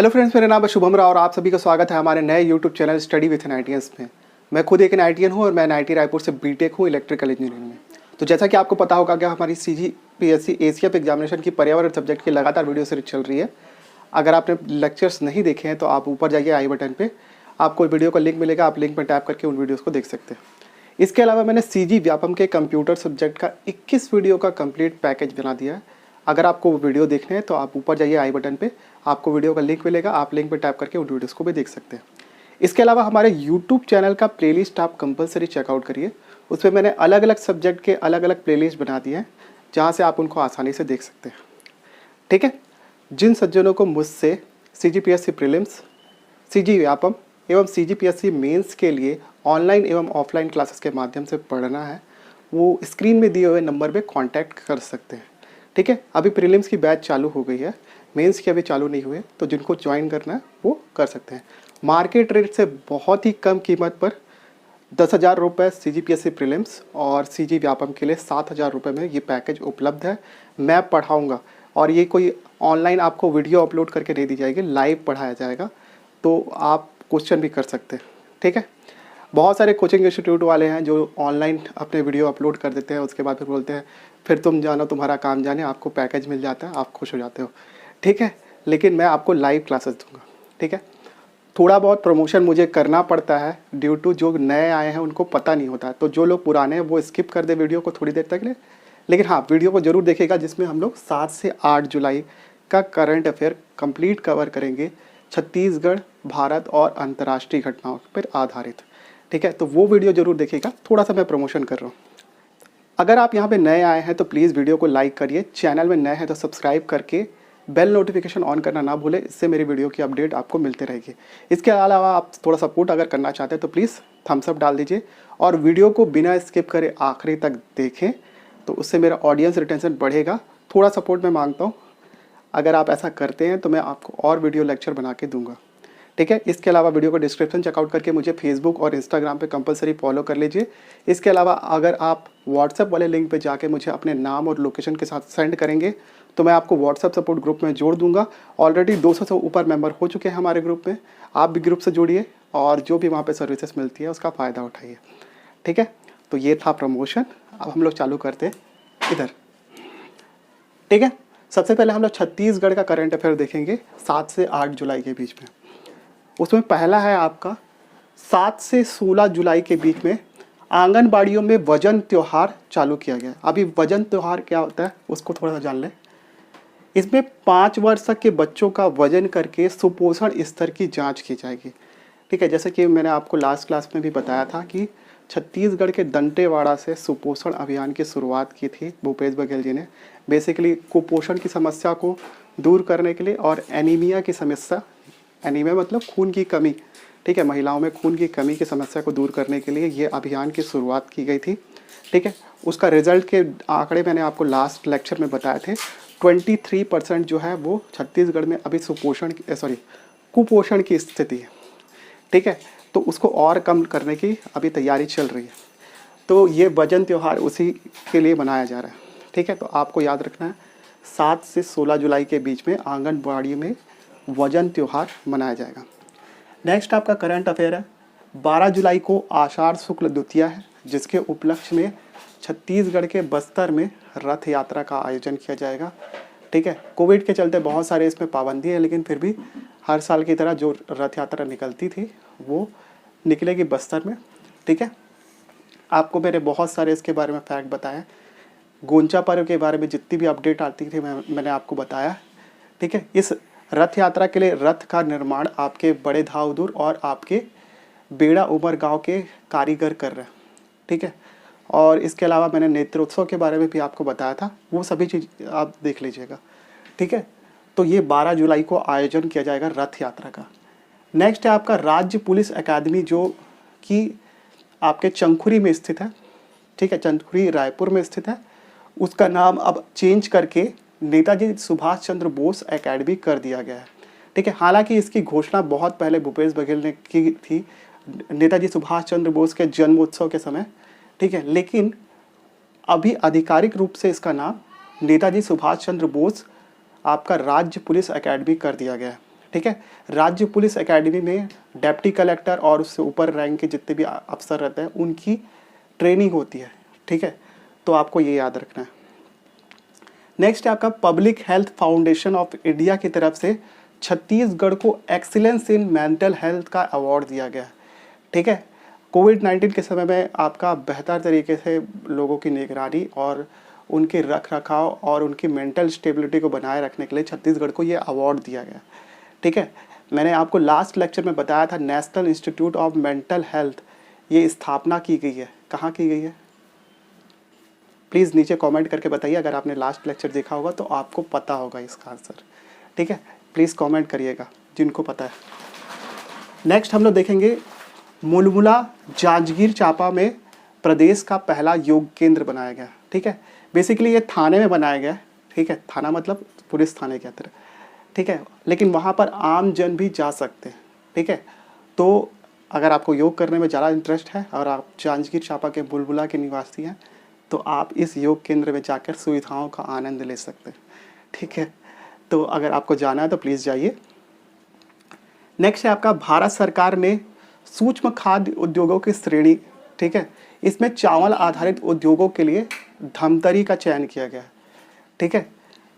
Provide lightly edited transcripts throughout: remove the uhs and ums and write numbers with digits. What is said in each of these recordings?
Hello friends, मेरा नाम है शुभम राव और आप सभी का स्वागत है हमारे नए YouTube channel study with an ITS में। मैं खुद एक एनआईटीएन हूँ और मैं एनआईटी रायपुर से बीटेक हूँ इलेक्ट्रिकल इंजीनियरिंग में। तो जैसा कि आपको पता होगा कि हमारी सीजीपीएससी एसीएफ एग्जामिनेशन की पर्यावरण सब्जेक्ट की लगातार वीडियो सीरीज चल रही है। अगर आपने लेक्चर्स नहीं देखे हैं तो आप ऊपर जाइए आई बटन पर, आपको वीडियो का लिंक मिलेगा, आप लिंक पर टैप करके उन वीडियोज़ को देख सकते हैं। इसके अलावा मैंने सीजी व्यापम के कंप्यूटर सब्जेक्ट का 21 वीडियो का कंप्लीट पैकेज बना दिया है। अगर आपको वो वीडियो देखने हैं तो आप ऊपर जाइए आई बटन पे, आपको वीडियो का लिंक मिलेगा, आप लिंक पे टैप करके उन वीडियोस को भी देख सकते हैं। इसके अलावा हमारे यूट्यूब चैनल का प्लेलिस्ट आप कंपलसरी चेकआउट करिए। उसमें मैंने अलग अलग सब्जेक्ट के अलग अलग प्लेलिस्ट बना दिए हैं जहाँ से आप उनको आसानी से देख सकते हैं। ठीक है, जिन सज्जनों को मुझसे सीजीपीएससी प्रीलिम्स, सीजी व्यापम एवं सीजीपीएससी मेंस के लिए ऑनलाइन एवं ऑफलाइन क्लासेस के माध्यम से पढ़ना है वो स्क्रीन में दिए हुए नंबर पे कांटेक्ट कर सकते हैं। ठीक है, अभी प्रीलिम्स की बैच चालू हो गई है, मेंस की अभी चालू नहीं हुए, तो जिनको ज्वाइन करना है वो कर सकते हैं। मार्केट रेट से बहुत ही कम कीमत पर 10,000 रुपये सीजीपीएससी प्रीलिम्स और सीजी व्यापम के लिए 7,000 रुपये में ये पैकेज उपलब्ध है। मैं पढ़ाऊँगा और ये कोई ऑनलाइन आपको वीडियो अपलोड करके नहीं दी जाएगी, लाइव पढ़ाया जाएगा, तो आप क्वेश्चन भी कर सकते हैं। ठीक है, बहुत सारे कोचिंग इंस्टीट्यूट वाले हैं जो ऑनलाइन अपने वीडियो अपलोड कर देते हैं, उसके बाद फिर बोलते हैं फिर तुम जानो तुम्हारा काम जाने, आपको पैकेज मिल जाता है, आप खुश हो जाते हो। ठीक है, लेकिन मैं आपको लाइव क्लासेस दूंगा। ठीक है, थोड़ा बहुत प्रमोशन मुझे करना पड़ता है ड्यू टू जो नए आए हैं उनको पता नहीं होता है, तो जो लोग पुराने हैं वो स्किप कर दे वीडियो को थोड़ी देर तक ले, लेकिन हाँ वीडियो को ज़रूर देखेगा जिसमें हम लोग 7 से 8 जुलाई का करंट अफेयर कंप्लीट कवर करेंगे, छत्तीसगढ़, भारत और अंतर्राष्ट्रीय घटनाओं पर आधारित। ठीक है, तो वो वीडियो ज़रूर देखिएगा। थोड़ा सा मैं प्रमोशन कर रहा हूँ। अगर आप यहाँ पे नए आए हैं तो प्लीज़ वीडियो को लाइक करिए, चैनल में नए हैं तो सब्सक्राइब करके बेल नोटिफिकेशन ऑन करना ना भूलें, इससे मेरी वीडियो की अपडेट आपको मिलते रहेगी। इसके अलावा आप थोड़ा सपोर्ट अगर करना चाहते हैं तो प्लीज़ थम्स अप डाल दीजिए और वीडियो को बिना स्किप करे आखिरी तक देखें, तो उससे मेरा ऑडियंस रिटेंशन बढ़ेगा। थोड़ा सपोर्ट मैं मांगता हूँ, अगर आप ऐसा करते हैं तो मैं आपको और वीडियो लेक्चर बना के दूंगा। ठीक है, इसके अलावा वीडियो को डिस्क्रिप्शन चेकआउट करके मुझे फेसबुक और इंस्टाग्राम पे कंपलसरी फॉलो कर लीजिए। इसके अलावा अगर आप व्हाट्सएप वाले लिंक पे जाके मुझे अपने नाम और लोकेशन के साथ सेंड करेंगे तो मैं आपको व्हाट्सएप सपोर्ट ग्रुप में जोड़ दूंगा। ऑलरेडी 200 से ऊपर मेंबर हो चुके हैं हमारे ग्रुप में, आप भी ग्रुप से जुड़िए और जो भी वहाँ पर सर्विसेज मिलती है उसका फ़ायदा उठाइए। ठीक है, तो ये था प्रमोशन। अब हम लोग चालू करते हैं इधर। ठीक है, सबसे पहले हम लोग छत्तीसगढ़ का करंट अफेयर देखेंगे 7 से 8 जुलाई के बीच में। उसमें पहला है आपका 7 से 16 जुलाई के बीच में आंगनबाड़ियों में वजन त्यौहार चालू किया गया। अभी वजन त्यौहार क्या होता है उसको थोड़ा सा जान लें। इसमें 5 वर्ष तक के बच्चों का वजन करके सुपोषण स्तर की जांच की जाएगी। ठीक है, जैसे कि मैंने आपको लास्ट क्लास में भी बताया था कि छत्तीसगढ़ के दंतेवाड़ा से सुपोषण अभियान की शुरुआत की थी भूपेश बघेल जी ने, बेसिकली कुपोषण की समस्या को दूर करने के लिए और एनीमिया की समस्या, एनीमिया मतलब खून की कमी, ठीक है, महिलाओं में खून की कमी की समस्या को दूर करने के लिए ये अभियान की शुरुआत की गई थी। ठीक है, उसका रिजल्ट के आंकड़े मैंने आपको लास्ट लेक्चर में बताए थे। 23% जो है वो छत्तीसगढ़ में अभी कुपोषण की स्थिति है। ठीक है, तो उसको और कम करने की अभी तैयारी चल रही है। तो ये वजन त्यौहार उसी के लिए मनाया जा रहा है। ठीक है, तो आपको याद रखना है 7 से 16 जुलाई के बीच में आंगनबाड़ी में वजन त्यौहार मनाया जाएगा। नेक्स्ट आपका करंट अफेयर है 12 जुलाई को आषाढ़ शुक्ल द्वितीया है, जिसके उपलक्ष्य में छत्तीसगढ़ के बस्तर में रथ यात्रा का आयोजन किया जाएगा। ठीक है, कोविड के चलते बहुत सारे इसमें पाबंदी है, लेकिन फिर भी हर साल की तरह जो रथ यात्रा निकलती थी वो निकलेगी बस्तर में। ठीक है, आपको मैंने बहुत सारे इसके बारे में फैक्ट बताए। गोंचा पर्व के बारे में जितनी भी अपडेट आती थी मैंने आपको बताया। ठीक है, इस रथ यात्रा के लिए रथ का निर्माण आपके बड़े धावदूर और आपके बेड़ा उमर गांव के कारीगर कर रहे हैं। ठीक है, और इसके अलावा मैंने नेत्रोत्सव के बारे में भी आपको बताया था, वो सभी चीज़ आप देख लीजिएगा। ठीक है, तो ये 12 जुलाई को आयोजन किया जाएगा रथ यात्रा का। नेक्स्ट है आपका राज्य पुलिस अकादमी, जो कि आपके चंखुरी में स्थित है। ठीक है, चंखुरी रायपुर में स्थित है। उसका नाम अब चेंज करके नेताजी सुभाष चंद्र बोस एकेडमी कर दिया गया है। ठीक है, हालांकि इसकी घोषणा बहुत पहले भूपेश बघेल ने की थी, नेताजी सुभाष चंद्र बोस के जन्मोत्सव के समय। ठीक है, लेकिन अभी आधिकारिक रूप से इसका नाम नेताजी सुभाष चंद्र बोस आपका राज्य पुलिस एकेडमी कर दिया गया है। ठीक है। राज्य पुलिस एकेडमी में डिप्टी कलेक्टर और उससे ऊपर रैंक के जितने भी अफसर रहते हैं उनकी ट्रेनिंग होती है, ठीक है। तो आपको ये याद रखना है। नेक्स्ट है आपका public health foundation of India की तरफ से छत्तीसगढ़ को एक्सीलेंस इन मेंटल हेल्थ का अवार्ड दिया गया है, ठीक है। कोविड-19 के समय में आपका बेहतर तरीके से लोगों की निगरानी और उनके रख रखाव और उनकी मेंटल स्टेबिलिटी को बनाए रखने के लिए छत्तीसगढ़ को ये अवार्ड दिया गया, ठीक है। मैंने आपको लास्ट लेक्चर में बताया था national institute of mental health ये स्थापना की गई है, कहाँ की गई है? प्लीज़ नीचे कमेंट करके बताइए, अगर आपने लास्ट लेक्चर देखा होगा तो आपको पता होगा इसका आंसर, ठीक है। प्लीज़ कमेंट करिएगा जिनको पता है। नेक्स्ट हम लोग देखेंगे मुलमुला जांजगीर चांपा में प्रदेश का पहला योग केंद्र बनाया गया, ठीक है। बेसिकली ये थाने में बनाया गया है, ठीक है। थाना मतलब पुलिस थाने के अंदर, ठीक है। लेकिन वहाँ पर आम जन भी जा सकते हैं, ठीक है। तो अगर आपको योग करने में ज़्यादा इंटरेस्ट है और आप जांजगीर चांपा के बुलबुला के निवासी हैं तो आप इस योग केंद्र में जाकर सुविधाओं का आनंद ले सकते हैं, ठीक है। तो अगर आपको जाना है तो प्लीज़ जाइए। नेक्स्ट है आपका भारत सरकार ने सूक्ष्म खाद्य उद्योगों की श्रेणी, ठीक है। इसमें चावल आधारित उद्योगों के लिए धमतरी का चयन किया गया है, ठीक है।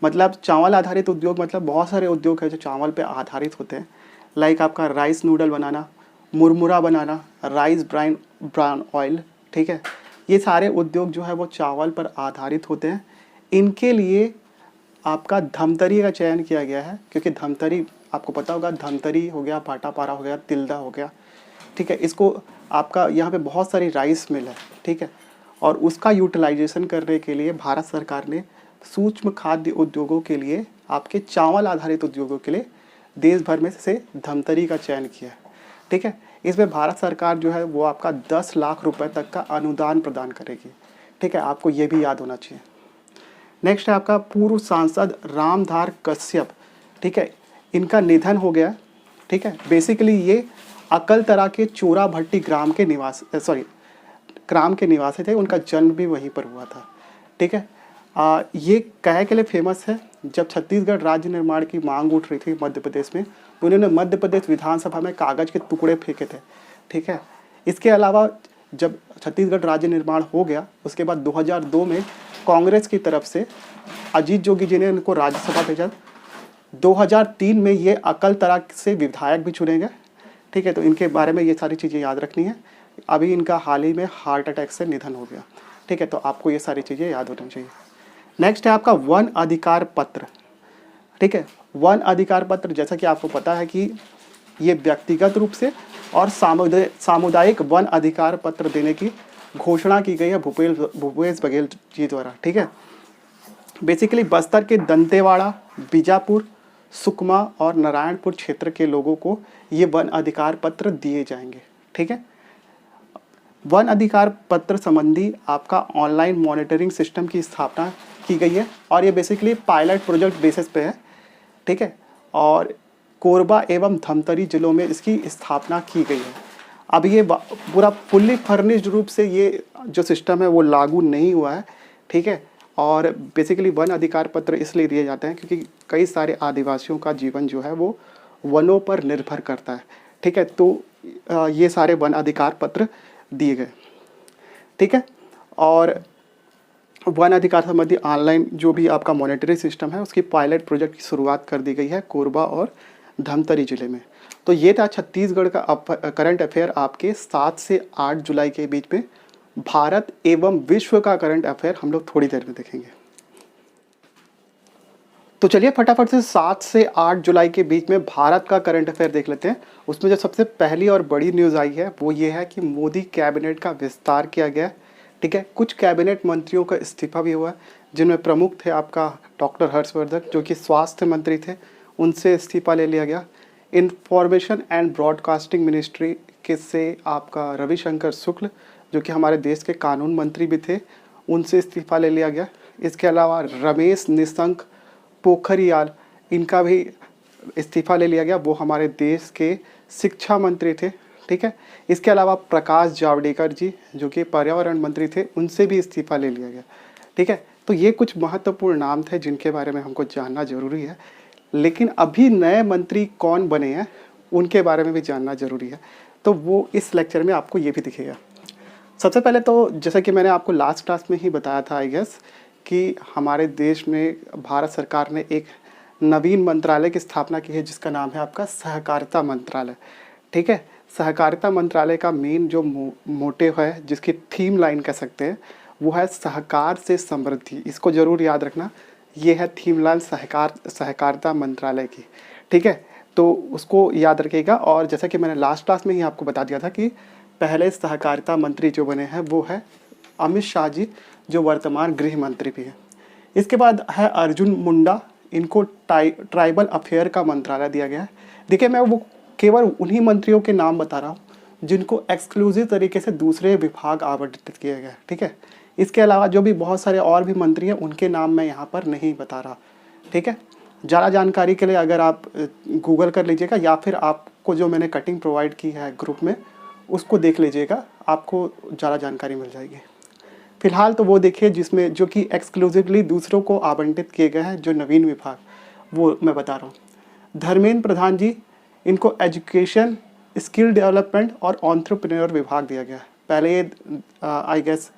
मतलब चावल आधारित उद्योग मतलब बहुत सारे उद्योग हैं जो चावल पे आधारित होते हैं, लाइक आपका राइस नूडल बनाना, मुरमुरा बनाना, राइस ब्राउन ऑयल, ठीक है। ये सारे उद्योग जो है वो चावल पर आधारित होते हैं। इनके लिए आपका धमतरी का चयन किया गया है, क्योंकि धमतरी आपको पता होगा, धमतरी हो गया, भाटापारा हो गया, तिल्दा हो गया, ठीक है। इसको आपका यहाँ पे बहुत सारी राइस मिल है, ठीक है। और उसका यूटिलाइजेशन करने के लिए भारत सरकार ने सूक्ष्म खाद्य उद्योगों के लिए, आपके चावल आधारित उद्योगों के लिए देश भर में से धमतरी का चयन किया है, ठीक है। इसमें भारत सरकार जो है वो आपका 10 लाख रुपए तक का अनुदान प्रदान करेगी, ठीक है। आपको ये भी याद होना चाहिए। नेक्स्ट है आपका पूर्व सांसद रामधार कश्यप, ठीक है। इनका निधन हो गया, ठीक है। बेसिकली ये अकलतरा के चोराभट्टी ग्राम के निवासी थे, उनका जन्म भी वहीं पर हुआ था, ठीक है। ये कहे के लिए फेमस है, जब छत्तीसगढ़ राज्य निर्माण की मांग उठ रही थी मध्य प्रदेश में, उन्होंने मध्य प्रदेश विधानसभा में कागज के टुकड़े फेंके थे, ठीक है। इसके अलावा जब छत्तीसगढ़ राज्य निर्माण हो गया उसके बाद 2002 में कांग्रेस की तरफ से अजीत जोगी जी ने उनको राज्यसभा भेजा। 2003 में ये अकलतरा से विधायक भी चुने गए, ठीक है। तो इनके बारे में ये सारी चीज़ें याद रखनी है। अभी इनका हाल ही में हार्ट अटैक से निधन हो गया, ठीक है। तो आपको ये सारी चीज़ें याद होनी चाहिए। नेक्स्ट है आपका वन अधिकार पत्र, ठीक है। वन अधिकार पत्र जैसा कि आपको पता है कि ये व्यक्तिगत रूप से और सामुदायिक वन अधिकार पत्र देने की घोषणा की गई है भूपेश बघेल जी द्वारा, ठीक है। बेसिकली बस्तर के दंतेवाड़ा, बीजापुर, सुकमा और नारायणपुर क्षेत्र के लोगों को ये वन अधिकार पत्र दिए जाएंगे, ठीक है। वन अधिकार पत्र संबंधी आपका ऑनलाइन मॉनिटरिंग सिस्टम की स्थापना की गई है और ये बेसिकली पायलट प्रोजेक्ट बेसिस पे है, ठीक है। और कोरबा एवं धमतरी जिलों में इसकी स्थापना की गई है। अब ये पूरा फुल्ली फर्निश्ड रूप से ये जो सिस्टम है वो लागू नहीं हुआ है, ठीक है। और बेसिकली वन अधिकार पत्र इसलिए दिए जाते हैं क्योंकि कई सारे आदिवासियों का जीवन जो है वो वनों पर निर्भर करता है, ठीक है। तो ये सारे वन अधिकार पत्र दिए गए, ठीक है। और वन अधिकार संबंधी ऑनलाइन जो भी आपका मॉनिटरिंग सिस्टम है उसकी पायलट प्रोजेक्ट की शुरुआत कर दी गई है कोरबा और धमतरी जिले में। तो ये था छत्तीसगढ़ का करंट अफेयर आपके 7 से 8 जुलाई के बीच में। भारत एवं विश्व का करंट अफेयर हम लोग थोड़ी देर में देखेंगे। तो चलिए फटाफट से 7 से 8 जुलाई के बीच में भारत का करंट अफेयर देख लेते हैं। उसमें जो सबसे पहली और बड़ी न्यूज़ आई है वो ये है कि मोदी कैबिनेट का विस्तार किया गया है, ठीक है। कुछ कैबिनेट मंत्रियों का इस्तीफा भी हुआ है, जिनमें प्रमुख थे आपका डॉक्टर हर्षवर्धन जो कि स्वास्थ्य मंत्री थे, उनसे इस्तीफा ले लिया गया। इंफॉर्मेशन एंड ब्रॉडकास्टिंग मिनिस्ट्री के से आपका रविशंकर शुक्ल जो कि हमारे देश के कानून मंत्री भी थे, उनसे इस्तीफा ले लिया गया। इसके अलावा रमेश निशंक पोखरियाल, इनका भी इस्तीफा ले लिया गया, वो हमारे देश के शिक्षा मंत्री थे, ठीक है। इसके अलावा प्रकाश जावड़ेकर जी जो कि पर्यावरण मंत्री थे, उनसे भी इस्तीफा ले लिया गया, ठीक है। तो ये कुछ महत्वपूर्ण नाम थे जिनके बारे में हमको जानना जरूरी है। लेकिन अभी नए मंत्री कौन बने हैं उनके बारे में भी जानना ज़रूरी है, तो वो इस लेक्चर में आपको ये भी दिखेगा। सबसे पहले तो जैसा कि मैंने आपको लास्ट क्लास में ही बताया था आई गेस, कि हमारे देश में भारत सरकार ने एक नवीन मंत्रालय की स्थापना की है जिसका नाम है आपका सहकारिता मंत्रालय। ठीक है, सहकारिता मंत्रालय का मेन जो मोटिव है, जिसकी थीम लाइन कह सकते हैं, वो है सहकार से समृद्धि। इसको ज़रूर याद रखना, ये है थीम लाइन सहकारिता मंत्रालय की। ठीक है, तो उसको याद रखिएगा। और जैसा कि मैंने लास्ट क्लास में ही आपको बता दिया था कि पहले सहकारिता मंत्री जो बने हैं वो है अमित शाह जी, जो वर्तमान गृह मंत्री भी हैं। इसके बाद है अर्जुन मुंडा, इनको ट्राइबल अफेयर का मंत्रालय दिया गया है। देखिए, मैं वो केवल उन्हीं मंत्रियों के नाम बता रहा हूँ जिनको एक्सक्लूसिव तरीके से दूसरे विभाग आवंटित किए गए। ठीक है, इसके अलावा जो भी बहुत सारे और भी मंत्री हैं उनके नाम मैं यहाँ पर नहीं बता रहा। ठीक है, ज़्यादा जानकारी के लिए अगर आप गूगल कर लीजिएगा या फिर आपको जो मैंने कटिंग प्रोवाइड की है ग्रुप में उसको देख लीजिएगा, आपको ज़्यादा जानकारी मिल जाएगी। फिलहाल तो वो देखिए जिसमें जो कि एक्सक्लूसिवली दूसरों को आवंटित किए गए हैं, जो नवीन विभाग, वो मैं बता रहा हूँ। धर्मेंद्र प्रधान जी, इनको एजुकेशन, स्किल डेवलपमेंट और एंटरप्रेन्योर विभाग दिया गया है। पहले आई गेस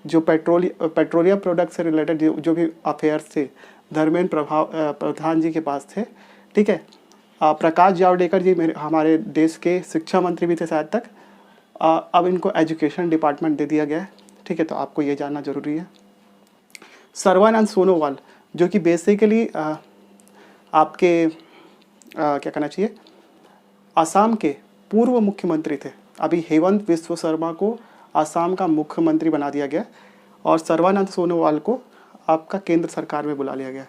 जो पेट्रोलियम प्रोडक्ट से रिलेटेड जो भी अफेयर्स थे धर्मेंद्र प्रधान जी के पास थे। ठीक है, प्रकाश जावड़ेकर जी हमारे देश के शिक्षा मंत्री भी थे शायद तक। अब इनको एजुकेशन डिपार्टमेंट दे दिया गया है। ठीक है, तो आपको ये जानना ज़रूरी है। सर्बानंद सोनोवाल, जो कि बेसिकली आपके क्या कहना चाहिए, असम के पूर्व मुख्यमंत्री थे। अभी हेमंत बिस्वा शर्मा को असम का मुख्यमंत्री बना दिया गया और सर्बानंद सोनोवाल को आपका केंद्र सरकार में बुला लिया गया।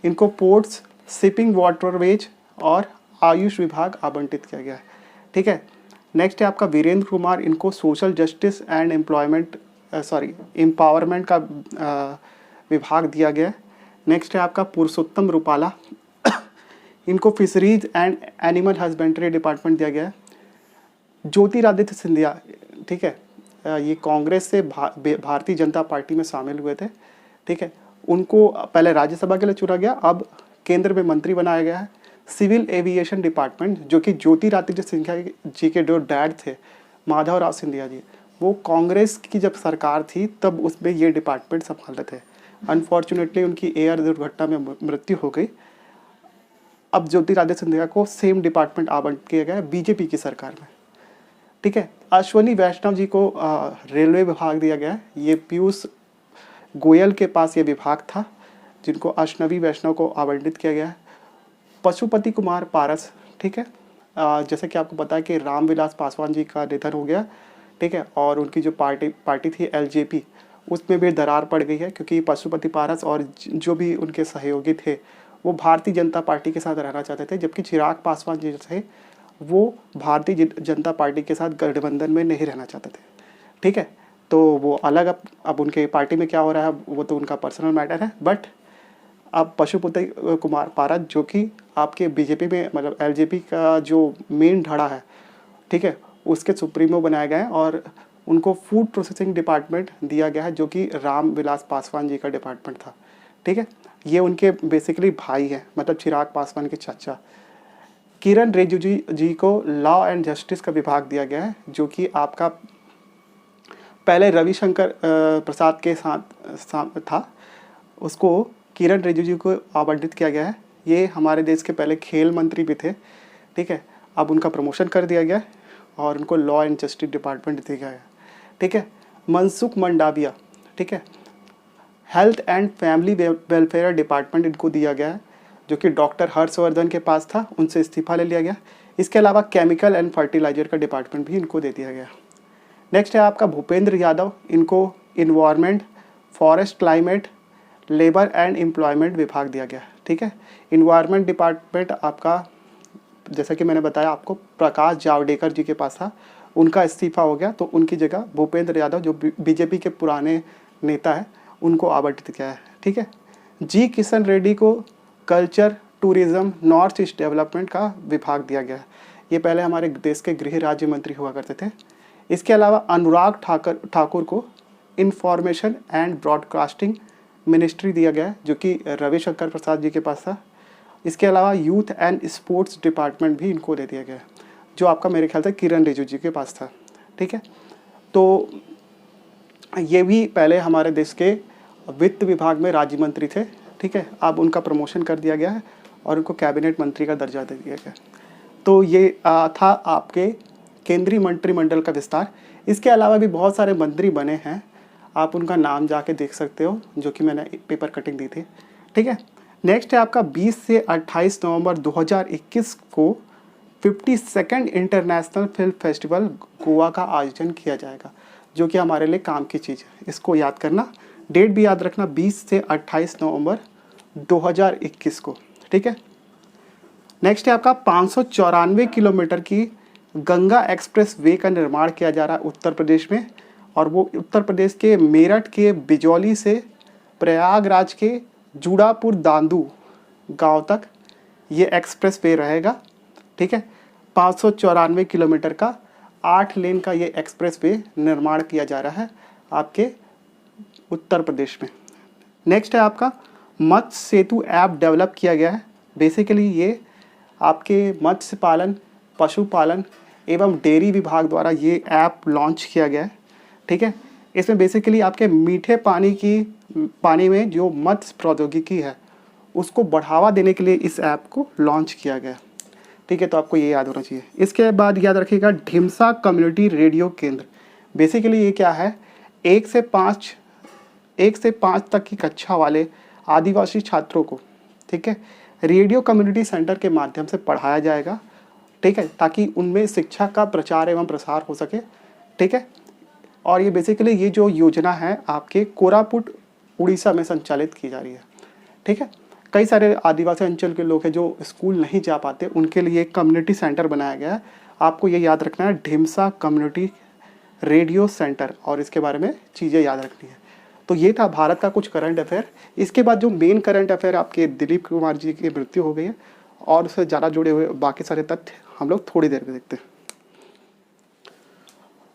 इनको पोर्ट्स, शिपिंग, वाटरवेज और आयुष विभाग आवंटित किया गया है। ठीक है, नेक्स्ट है आपका वीरेंद्र कुमार, इनको सोशल जस्टिस एंड एम्पावरमेंट का विभाग दिया गया है। नेक्स्ट है आपका पुरुषोत्तम रुपाला, इनको fisheries and animal husbandry department दिया गया है। ज्योतिरादित्य सिंधिया, ठीक है, ये कांग्रेस से भारतीय जनता पार्टी में शामिल हुए थे। ठीक है, उनको पहले राज्यसभा के लिए चुना गया, अब केंद्र में मंत्री बनाया गया है। सिविल एविएशन डिपार्टमेंट, जो कि ज्योतिरादित्य सिंधिया जी के जो डैड थे माधवराव सिंधिया जी, वो कांग्रेस की जब सरकार थी तब उसमें ये डिपार्टमेंट संभालते थे। अनफॉर्चुनेटली उनकी एयर दुर्घटना में मृत्यु हो गई। अब ज्योतिरादित्य सिंधिया को सेम डिपार्टमेंट आवंटित किया गया है बीजेपी की सरकार में। ठीक है, अश्वनी वैष्णव जी को रेलवे विभाग दिया गया है। ये पीयूष गोयल के पास ये विभाग था, जिनको अश्वनी वैष्णव को आवंटित किया गया है। पशुपति कुमार पारस, ठीक है, जैसे कि आपको पता है कि रामविलास पासवान जी का निधन हो गया। ठीक है, और उनकी जो पार्टी थी एलजेपी, उसमें भी दरार पड़ गई है, क्योंकि पशुपति पारस और जो भी उनके सहयोगी थे वो भारतीय जनता पार्टी के साथ रहना चाहते थे, जबकि चिराग पासवान जी थे वो भारतीय जनता पार्टी के साथ गठबंधन में नहीं रहना चाहते थे। ठीक है, तो वो अलग अब उनके पार्टी में क्या हो रहा है वो तो उनका पर्सनल मैटर है। बट अब पशुपति कुमार पारस, जो कि आपके बीजेपी में मतलब एलजेपी का जो मेन धड़ा है, ठीक है, उसके सुप्रीमो बनाया गया है और उनको फूड प्रोसेसिंग डिपार्टमेंट दिया गया है, जो कि रामविलास पासवान जी का डिपार्टमेंट था। ठीक है, ये उनके बेसिकली भाई हैं, मतलब चिराग पासवान के चाचा। किरण रिजिजू जी को लॉ एंड जस्टिस का विभाग दिया गया है, जो कि आपका पहले रविशंकर प्रसाद के साथ था, उसको किरण रिजिजू को आवंटित किया गया है। ये हमारे देश के पहले खेल मंत्री भी थे। ठीक है, अब उनका प्रमोशन कर दिया गया और उनको लॉ एंड जस्टिस डिपार्टमेंट दिया गया है। ठीक है, मनसुख मंडाविया, ठीक है, health and family welfare department इनको दिया गया है, जो कि डॉक्टर हर्षवर्धन के पास था, उनसे इस्तीफा ले लिया गया। इसके अलावा केमिकल एंड फर्टिलाइजर का डिपार्टमेंट भी इनको दे दिया गया। नेक्स्ट है आपका भूपेंद्र यादव, इनको environment, forest, climate, labour and employment विभाग दिया गया। ठीक है, इन्वायरमेंट डिपार्टमेंट आपका जैसा कि मैंने बताया आपको प्रकाश जावड़ेकर जी के पास था, उनका इस्तीफा हो गया, तो उनकी जगह भूपेंद्र यादव जो बीजेपी के पुराने नेता हैं उनको आवंटित किया है। ठीक है, जी किशन रेड्डी को culture, tourism, north east development का विभाग दिया गया है। ये पहले हमारे देश के गृह राज्य मंत्री हुआ करते थे। इसके अलावा अनुराग ठाकुर को इंफॉर्मेशन एंड ब्रॉडकास्टिंग मिनिस्ट्री दिया गया है, जो कि रविशंकर प्रसाद जी के पास था। इसके अलावा यूथ एंड स्पोर्ट्स डिपार्टमेंट भी इनको दे दिया गया है, जो आपका मेरे ख्याल से किरण रिजिजू जी के पास था। ठीक है, तो ये भी पहले हमारे देश के वित्त विभाग में राज्य मंत्री थे। ठीक है, अब उनका प्रमोशन कर दिया गया है और उनको कैबिनेट मंत्री का दर्जा दे दिया गया। तो ये था आपके केंद्रीय मंत्रिमंडल का विस्तार। इसके अलावा भी बहुत सारे मंत्री बने हैं, आप उनका नाम जाके देख सकते हो, जो कि मैंने पेपर कटिंग दी थी। ठीक है, नेक्स्ट है आपका 20 से 28 नवंबर 2021 को 52nd international film festival Goa का आयोजन किया जाएगा, जो कि हमारे लिए काम की चीज़ है। इसको याद करना, डेट भी याद रखना, 20 से 28 नवंबर 2021 को। ठीक है, नेक्स्ट है आपका 594 किलोमीटर की गंगा एक्सप्रेस वे का निर्माण किया जा रहा है उत्तर प्रदेश में, और वो उत्तर प्रदेश के मेरठ के बिजौली से प्रयागराज के जूड़ापुर दांदू गांव तक ये एक्सप्रेस वे रहेगा। ठीक है, 594 किलोमीटर का 8 लेन का ये एक्सप्रेस वे निर्माण किया जा रहा है आपके उत्तर प्रदेश में। नेक्स्ट है आपका मत्स्य सेतु ऐप डेवलप किया गया है। बेसिकली ये आपके मत्स्य पालन, पशुपालन एवं डेयरी विभाग द्वारा ये ऐप लॉन्च किया गया है। ठीक है, इसमें बेसिकली आपके मीठे पानी में जो मत्स्य प्रौद्योगिकी है उसको बढ़ावा देने के लिए इस ऐप को लॉन्च किया गया है। ठीक है, तो आपको ये याद होना चाहिए। इसके बाद याद रखिएगा ढिमसा कम्युनिटी रेडियो केंद्र। बेसिकली ये क्या है, 1 से 5 तक की कक्षा वाले आदिवासी छात्रों को, ठीक है, रेडियो कम्युनिटी सेंटर के माध्यम से पढ़ाया जाएगा। ठीक है, ताकि उनमें शिक्षा का प्रचार एवं प्रसार हो सके। ठीक है, और ये बेसिकली ये जो योजना है आपके कोरापुट उड़ीसा में संचालित की जा रही है। ठीक है, कई सारे आदिवासी अंचल के लोग हैं जो स्कूल नहीं जा पाते, उनके लिए एक कम्युनिटी सेंटर बनाया गया है। आपको ये याद रखना है, ढिमसा कम्युनिटी रेडियो सेंटर, और इसके बारे में चीज़ें याद रखनी है। तो ये था भारत का कुछ करंट अफेयर। इसके बाद जो मेन करंट अफेयर आपके दिलीप कुमार जी की मृत्यु हो गई है, और उससे ज़्यादा जुड़े हुए बाकी सारे तथ्य हम लोग थोड़ी देर में देखते हैं।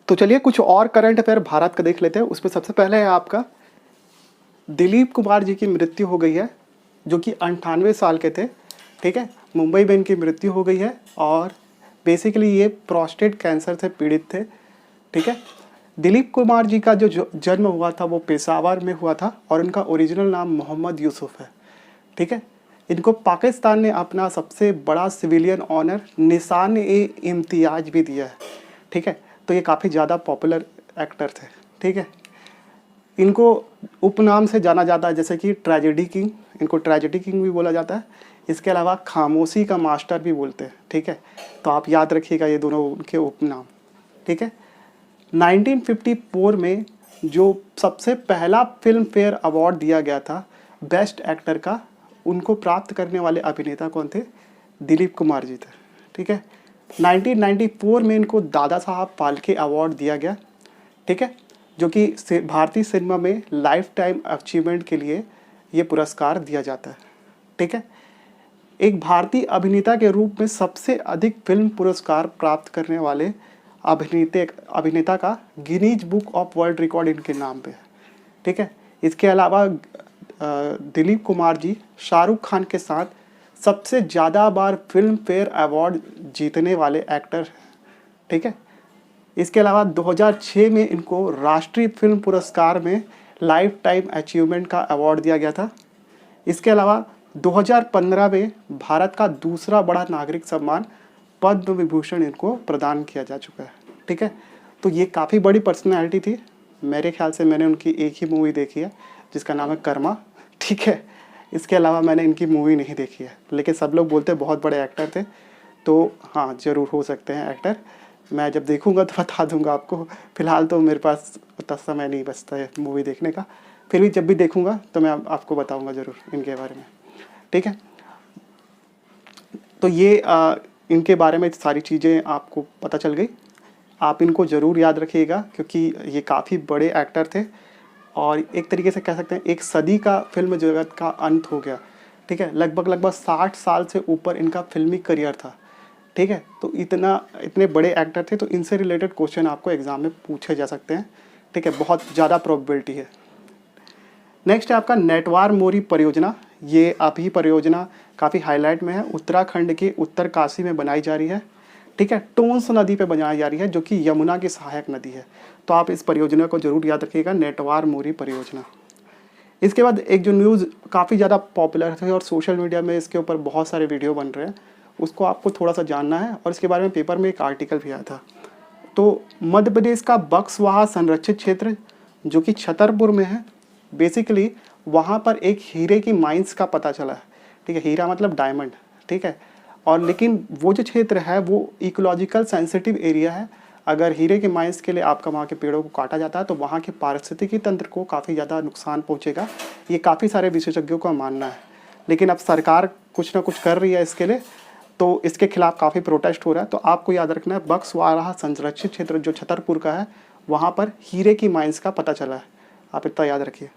तो चलिए कुछ और करंट अफेयर भारत का देख लेते हैं। उसमें सबसे पहले है आपका दिलीप कुमार जी की मृत्यु हो गई है, जो कि 98 साल के थे। ठीक है, मुंबई में इनकी मृत्यु हो गई है, और बेसिकली ये प्रोस्टेट कैंसर से पीड़ित थे। ठीक है, दिलीप कुमार जी का जो जन्म हुआ था वो पेशावर में हुआ था, और इनका ओरिजिनल नाम मोहम्मद यूसुफ है। ठीक है, इनको पाकिस्तान ने अपना सबसे बड़ा सिविलियन ऑनर निशान-ए-इम्तियाज भी दिया है। ठीक है, तो ये काफ़ी ज़्यादा पॉपुलर एक्टर थे। ठीक है, इनको उपनाम से जाना जाता है, जैसे कि ट्रेजेडी किंग, इनको ट्रेजेडी किंग भी बोला जाता है। इसके अलावा खामोशी का मास्टर भी बोलते हैं। ठीक है, तो आप याद रखिएगा ये दोनों उनके उपनाम। ठीक है, 1954 में जो सबसे पहला फिल्म फेयर अवार्ड दिया गया था बेस्ट एक्टर का, उनको प्राप्त करने वाले अभिनेता कौन थे? दिलीप कुमार जी थे। ठीक है, 1994 में इनको दादा साहब फाल्के अवार्ड दिया गया। ठीक है, जो कि भारतीय सिनेमा में लाइफ टाइम अचीवमेंट के लिए ये पुरस्कार दिया जाता है। ठीक है, एक भारतीय अभिनेता के रूप में सबसे अधिक फिल्म पुरस्कार प्राप्त करने वाले अभिनेता का Guinness book of world record इनके नाम पे है। ठीक है, इसके अलावा दिलीप कुमार जी शाहरुख खान के साथ सबसे ज़्यादा बार फिल्म फेयर अवार्ड जीतने वाले एक्टर हैं। ठीक है, इसके अलावा 2006 में इनको राष्ट्रीय फिल्म पुरस्कार में लाइफ टाइम अचीवमेंट का अवार्ड दिया गया था। इसके अलावा 2015 में भारत का दूसरा बड़ा नागरिक सम्मान पद्म विभूषण इनको प्रदान किया जा चुका है। ठीक है, तो ये काफ़ी बड़ी पर्सनैलिटी थी। मेरे ख्याल से मैंने उनकी एक ही मूवी देखी है जिसका नाम है कर्मा। ठीक है, इसके अलावा मैंने इनकी मूवी नहीं देखी है, लेकिन सब लोग बोलते हैं बहुत बड़े एक्टर थे। तो हाँ, ज़रूर हो सकते हैं एक्टर। मैं जब देखूंगा तो बता दूंगा आपको। फ़िलहाल तो मेरे पास उतना समय नहीं बचता है मूवी देखने का, फिर भी जब भी देखूंगा तो मैं आपको बताऊंगा ज़रूर इनके बारे में। ठीक है, तो ये इनके बारे में सारी चीज़ें आपको पता चल गई। आप इनको ज़रूर याद रखिएगा, क्योंकि ये काफ़ी बड़े एक्टर थे, और एक तरीके से कह सकते हैं एक सदी का फिल्म जगत का अंत हो गया। ठीक है, लगभग 60 साल से ऊपर इनका फिल्मी करियर था। ठीक है, तो इतने बड़े एक्टर थे, तो इनसे रिलेटेड क्वेश्चन आपको एग्ज़ाम में पूछे जा सकते हैं। ठीक है, बहुत ज़्यादा प्रोबेबिलिटी है। नेक्स्ट है आपका नेटवार मोरी परियोजना। ये अभी परियोजना काफ़ी हाईलाइट में है, उत्तराखंड के उत्तरकाशी में बनाई जा रही है। ठीक है, टोंस नदी पे बनाई जा रही है जो कि यमुना की सहायक नदी है। तो आप इस परियोजना को जरूर याद रखिएगा, नेटवार मोरी परियोजना। इसके बाद एक जो न्यूज़ काफ़ी ज़्यादा पॉपुलर है और सोशल मीडिया में इसके ऊपर बहुत सारे वीडियो बन रहे हैं, उसको आपको थोड़ा सा जानना है और इसके बारे में पेपर में एक आर्टिकल भी आया था। तो मध्य प्रदेश का बक्सवाहा संरक्षित क्षेत्र जो कि छतरपुर में है, बेसिकली वहाँ पर एक हीरे की माइंस का पता चला है। ठीक है, हीरा मतलब डायमंड। ठीक है, और लेकिन वो जो क्षेत्र है वो इकोलॉजिकल सेंसिटिव एरिया है। अगर हीरे के माइंस के लिए आपका वहाँ के पेड़ों को काटा जाता है तो वहाँ के पारिस्थितिकी तंत्र को काफ़ी ज़्यादा नुकसान पहुँचेगा, ये काफ़ी सारे विशेषज्ञों का मानना है। लेकिन अब सरकार कुछ ना कुछ कर रही है इसके लिए, तो इसके खिलाफ काफ़ी प्रोटेस्ट हो रहा है। तो आपको याद रखना है, बक्सवाहा संरक्षित क्षेत्र जो छतरपुर का है, वहाँ पर हीरे की माइंस का पता चला है। आप इतना याद रखिए।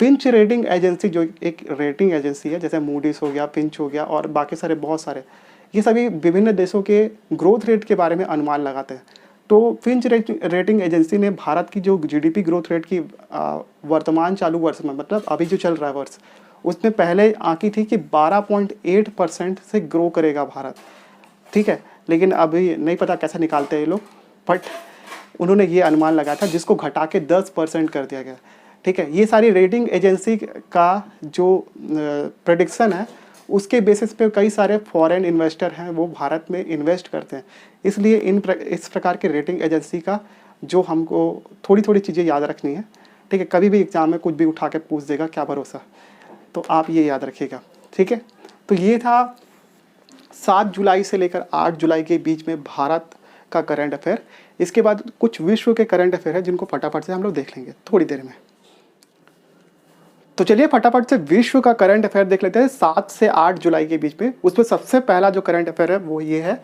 पिंच रेटिंग एजेंसी जो एक रेटिंग एजेंसी है, जैसे मूडीज हो गया, पिंच हो गया और बाकी सारे बहुत सारे, ये सभी विभिन्न देशों के ग्रोथ रेट के बारे में अनुमान लगाते हैं। तो पिंच रेटिंग एजेंसी ने भारत की जो जीडीपी ग्रोथ रेट की वर्तमान चालू वर्ष में, मतलब अभी जो चल रहा है वर्ष, उसमें पहले आंकी थी कि 12.8% से ग्रो करेगा भारत। ठीक है, लेकिन अभी नहीं पता कैसे निकालते हैं ये लोग, बट उन्होंने ये अनुमान लगाया था जिसको घटा के 10% कर दिया गया। ठीक है, ये सारी रेटिंग एजेंसी का जो प्रेडिक्शन है उसके बेसिस पे कई सारे फॉरेन इन्वेस्टर हैं वो भारत में इन्वेस्ट करते हैं। इसलिए इस प्रकार के रेटिंग एजेंसी का जो हमको थोड़ी थोड़ी चीज़ें याद रखनी है। ठीक है, कभी भी एग्जाम में कुछ भी उठा के पूछ देगा, क्या भरोसा। तो आप ये याद रखिएगा। ठीक है, तो ये था 7 जुलाई से लेकर 8 जुलाई के बीच में भारत का करंट अफेयर। इसके बाद कुछ विश्व के करंट अफेयर है जिनको फटाफट से हम लोग देख लेंगे थोड़ी देर में। तो चलिए फटाफट से विश्व का करंट अफेयर देख लेते हैं 7 से 8 जुलाई के बीच में। उसमें सबसे पहला जो करंट अफेयर है वो ये है,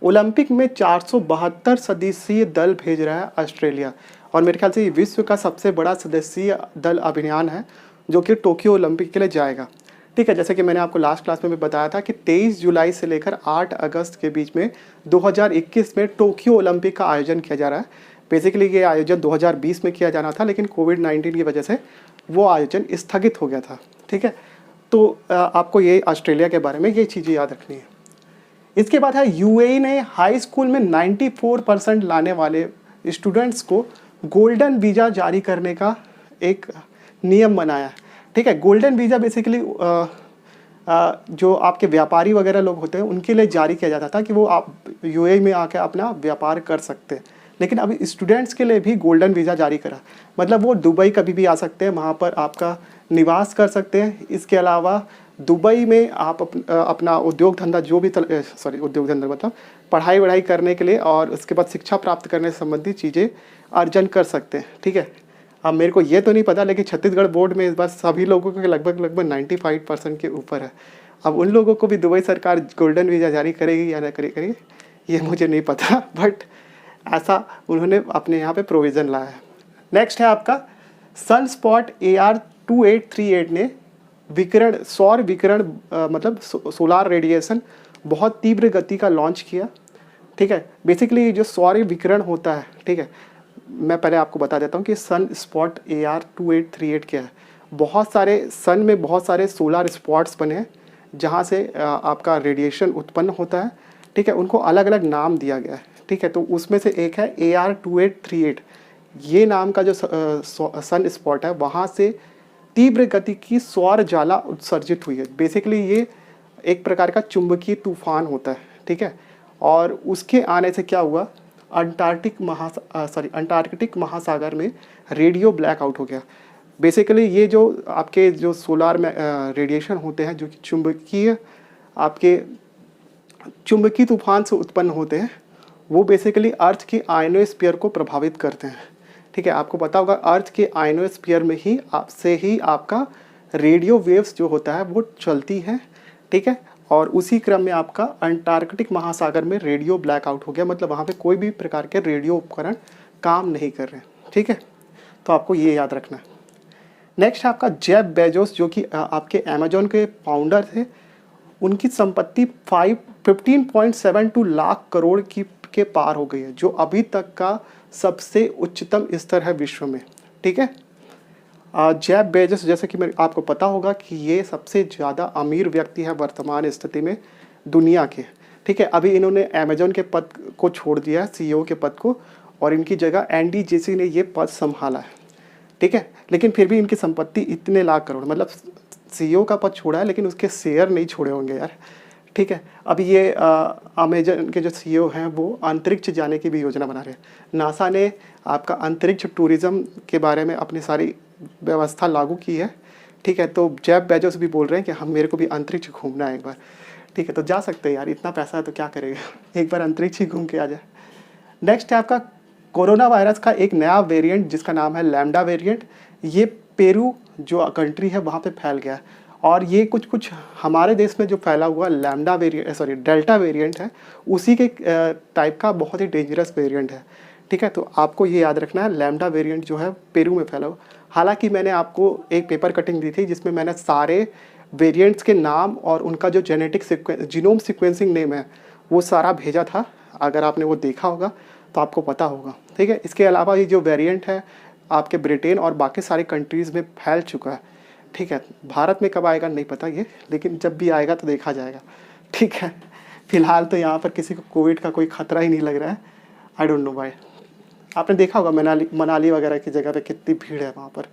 ओलंपिक में 472 सदस्यीय दल भेज रहा है ऑस्ट्रेलिया। और मेरे ख्याल से ये विश्व का सबसे बड़ा सदस्यीय दल अभियान है जो कि टोक्यो ओलंपिक के लिए जाएगा। ठीक है, जैसे कि मैंने आपको लास्ट क्लास में भी बताया था कि 23 जुलाई से लेकर 8 अगस्त के बीच में 2021 में टोक्यो ओलंपिक का आयोजन किया जा रहा है। बेसिकली ये आयोजन 2020 में किया जाना था, लेकिन कोविड-19 की वजह से वो आयोजन स्थगित हो गया था। ठीक है, तो आपको ये ऑस्ट्रेलिया के बारे में ये चीज़ें याद रखनी है। इसके बाद है, यूएई ने हाई स्कूल में 94% लाने वाले स्टूडेंट्स को गोल्डन वीज़ा जारी करने का एक नियम बनाया है। ठीक है, गोल्डन वीज़ा बेसिकली जो आपके व्यापारी वगैरह लोग होते हैं उनके लिए जारी किया जाता था कि वो आप यूएई में आके अपना व्यापार कर सकते हैं। लेकिन अभी स्टूडेंट्स के लिए भी गोल्डन वीज़ा जारी करा, मतलब वो दुबई कभी भी आ सकते हैं, वहाँ पर आपका निवास कर सकते हैं। इसके अलावा दुबई में आप अपना उद्योग धंधा जो भी उद्योग धंधा मतलब पढ़ाई वढ़ाई करने के लिए और उसके बाद शिक्षा प्राप्त करने संबंधी चीज़ें अर्जन कर सकते हैं। ठीक है, अब मेरे को ये तो नहीं पता, लेकिन छत्तीसगढ़ बोर्ड में इस बार सभी लोगों के लगभग 95% के ऊपर है। अब उन लोगों को भी दुबई सरकार गोल्डन वीज़ा जारी करेगी या ना करेगी ये मुझे नहीं पता, बट ऐसा उन्होंने अपने यहाँ पे प्रोविज़न लाया है। नेक्स्ट है आपका, सनस्पॉट AR2838 ने विकिरण, सौर विकिरण मतलब सोलार रेडिएशन बहुत तीव्र गति का लॉन्च किया। ठीक है, बेसिकली जो सौर विकिरण होता है, ठीक है, मैं पहले आपको बता देता हूँ कि सन स्पॉट AR2838 क्या है। बहुत सारे सन में बहुत सारे सोलर स्पॉट्स बने हैं जहाँ से आपका रेडिएशन उत्पन्न होता है। ठीक है, उनको अलग अलग नाम दिया गया है। ठीक है, तो उसमें से एक है AR2838। ये नाम का जो सन स्पॉट है वहाँ से तीव्र गति की सौर ज्वाला उत्सर्जित हुई है। बेसिकली ये एक प्रकार का चुंबकीय तूफान होता है। ठीक है, और उसके आने से क्या हुआ, अंटार्कटिक महासागर में रेडियो ब्लैकआउट हो गया। बेसिकली ये जो आपके जो सोलार में रेडिएशन होते हैं जो कि चुंबकीय तूफान से उत्पन्न होते हैं, वो बेसिकली अर्थ की आयनोस्फीयर को प्रभावित करते हैं। ठीक है, आपको पता होगा अर्थ के आयनोस्फीयर में ही आपका रेडियो वेव्स जो होता है वो चलती है। ठीक है, और उसी क्रम में आपका अंटार्कटिक महासागर में रेडियो ब्लैकआउट हो गया, मतलब वहाँ पे कोई भी प्रकार के रेडियो उपकरण काम नहीं कर रहे। ठीक है, तो आपको ये याद रखना है। नेक्स्ट है आपका जेफ बेजोस, जो कि आपके अमेजोन के फाउंडर थे। उनकी संपत्ति 15.72 लाख करोड़ के पार हो गई है, जो अभी तक का सबसे उच्चतम स्तर है विश्व में। ठीक है, जेफ बेजोस, जैसे कि मैं आपको पता होगा कि ये सबसे ज़्यादा अमीर व्यक्ति है वर्तमान स्थिति में दुनिया के। ठीक है, अभी इन्होंने अमेजोन के पद को छोड़ दिया है, सीईओ के पद को, और इनकी जगह एंडी जेसी ने ये पद संभाला है। ठीक है, लेकिन फिर भी इनकी संपत्ति इतने लाख करोड़, मतलब सीईओ का पद छोड़ा है लेकिन उसके शेयर नहीं छोड़े होंगे यार। ठीक है, अब ये अमेजन के जो सीईओ हैं वो अंतरिक्ष जाने की भी योजना बना रहे हैं। नासा ने आपका अंतरिक्ष टूरिज़्म के बारे में अपनी सारी व्यवस्था लागू की है। ठीक है, तो जेफ बेजोस भी बोल रहे हैं कि हम, मेरे को भी अंतरिक्ष घूमना है एक बार। ठीक है, तो जा सकते हैं यार, इतना पैसा है तो क्या करेगा, एक बार अंतरिक्ष ही घूम के आ जाए। नेक्स्ट है आपका कोरोना वायरस का एक नया वेरिएंट जिसका नाम है लैम्डा वेरिएंट। ये पेरू जो कंट्री है वहाँ पे फैल गया है, और ये कुछ हमारे देश में जो फैला हुआ डेल्टा वेरिएंट है, उसी के टाइप का बहुत ही डेंजरस वेरिएंट है। ठीक है, तो आपको ये याद रखना है, लैम्डा वेरिएंट जो है पेरू में फैला हुआ। हालांकि मैंने आपको एक पेपर कटिंग दी थी जिसमें मैंने सारे वेरिएंट्स के नाम और उनका जो जीनोम सीक्वेंसिंग नेम है वो सारा भेजा था। अगर आपने वो देखा होगा तो आपको पता होगा। ठीक है, इसके अलावा ये जो वेरिएंट है आपके ब्रिटेन और बाकी सारी कंट्रीज़ में फैल चुका है। ठीक है, भारत में कब आएगा नहीं पता ये, लेकिन जब भी आएगा तो देखा जाएगा। ठीक है, फिलहाल तो यहाँ पर किसी को कोविड का कोई खतरा ही नहीं लग रहा है। आई डोंट नो भाई, आपने देखा होगा मनाली वगैरह की जगह पे कितनी भीड़ है वहाँ पर।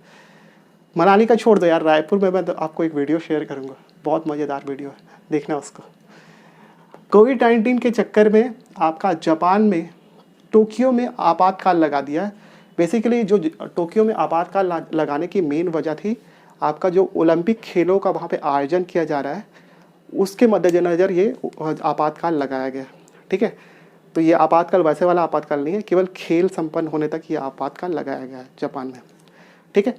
मनाली का छोड़ दो यार, रायपुर में मैं तो आपको एक वीडियो शेयर करूँगा, बहुत मज़ेदार वीडियो है, देखना उसको। कोविड-19 के चक्कर में आपका जापान में टोक्यो में आपातकाल लगा दिया है। बेसिकली जो टोक्यो में आपातकाल लगाने की मेन वजह थी, आपका जो ओलंपिक खेलों का वहाँ पे आयोजन किया जा रहा है उसके मद्देनज़र ये आपातकाल लगाया गया। ठीक है, तो ये आपातकाल वैसे वाला आपातकाल नहीं है, केवल खेल संपन्न होने तक ये आपातकाल लगाया गया है जापान में। ठीक है,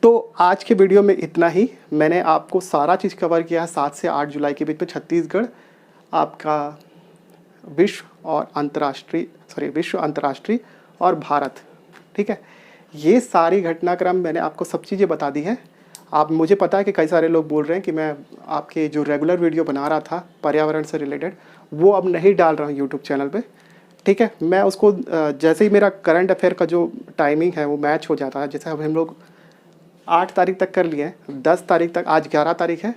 तो आज के वीडियो में इतना ही। मैंने आपको सारा चीज़ कवर किया है। 7 से 8 जुलाई के बीच में छत्तीसगढ़ आपका विश्व अंतर्राष्ट्रीय और भारत। ठीक है, ये सारी घटनाक्रम मैंने आपको सब चीज़ें बता दी हैं। आप, मुझे पता है कि कई सारे लोग बोल रहे हैं कि मैं आपके जो रेगुलर वीडियो बना रहा था पर्यावरण से रिलेटेड वो अब नहीं डाल रहा हूँ यूट्यूब चैनल पे। ठीक है, मैं उसको जैसे ही मेरा करंट अफेयर का जो टाइमिंग है वो मैच हो जाता है, जैसे अब हम लोग 8 तारीख तक कर लिए हैं, 10 तारीख तक, आज 11 तारीख है,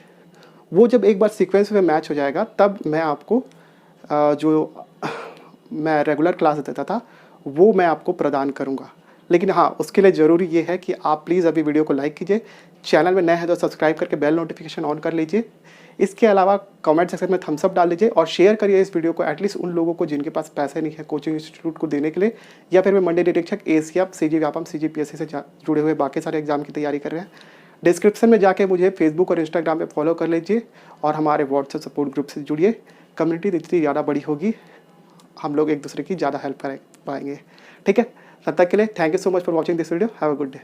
वो जब एक बार सीक्वेंस में मैच हो जाएगा तब मैं आपको जो मैं रेगुलर क्लास देता था वो मैं आपको प्रदान करूँगा। लेकिन हाँ, उसके लिए ज़रूरी ये है कि आप प्लीज़ अभी वीडियो को लाइक कीजिए, चैनल में नए हैं तो सब्सक्राइब करके बेल नोटिफिकेशन ऑन कर लीजिए। इसके अलावा कमेंट सेक्शन में थम्स अप डाल दीजिए और शेयर करिए इस वीडियो को एटलीस्ट उन लोगों को जिनके पास पैसे नहीं है कोचिंग इंस्टीट्यूट को देने के लिए, या फिर मैं मंडी निरीक्षक, एसीएफ, सीजी व्यापम, सीजीपीएससी से जुड़े हुए बाकी सारे एग्जाम की तैयारी कर रहे हैं। डिस्क्रिप्शन में जाके मुझे फेसबुक और इंस्टाग्राम पे फॉलो कर लीजिए और हमारे व्हाट्सएप सपोर्ट ग्रुप से जुड़िए। कम्युनिटी जितनी ज़्यादा बड़ी होगी हम लोग एक दूसरे की ज़्यादा हेल्प कर पाएंगे। ठीक है, तब तक के लिए thank you so much for watching this video. Have a good day.